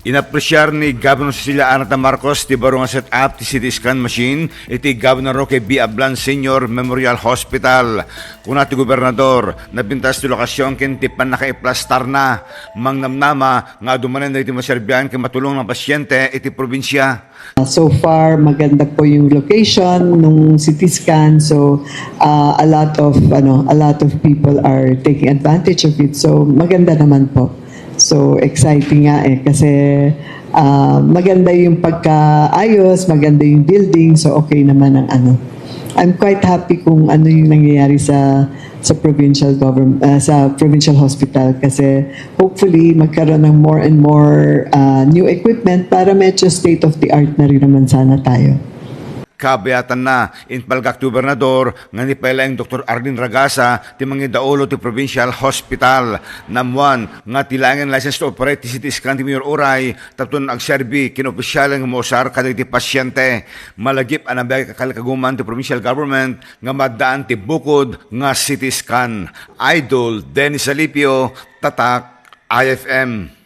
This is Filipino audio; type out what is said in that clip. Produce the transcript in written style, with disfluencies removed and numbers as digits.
Inapresyar ni Governor Cecilia Arnata Marcos ti baro nga set up ti CT scan machine iti Governor Roque B. Ablan Senior Memorial Hospital. Kuna ti gobernador nabintas ti lokasyon ken ti panakaiplastar na mangnamnama nga dumanen na iti maserbihan ken matulong ng pasyente iti probinsya. So far, maganda po yung location nung CT scan. So a lot of people are taking advantage of it. So maganda naman po. So exciting nga kasi maganda yung pagkaayos, maganda yung building. So okay naman ang ano. I'm quite happy kung ano yung nangyayari sa provincial government, sa provincial hospital kasi hopefully magkaroon ng more and more new equipment para medyo state of the art na rin naman sana tayo. Kabayatan na inpalgak ti gobernador nga ni pailaeng Dr. Arlene Ragasa ti mangidaulo ti Provincial Hospital. Namuan nga tilangan license to operate ti CT scan ti Mayor Uray tapton agserbi kinopisyal nga mousar kada ti pasyente. Malagip anabay kakalkaguman ti provincial government nga maddaan ti bukod nga CT scan. Idol Dennis Alipio, Tatak, IFM.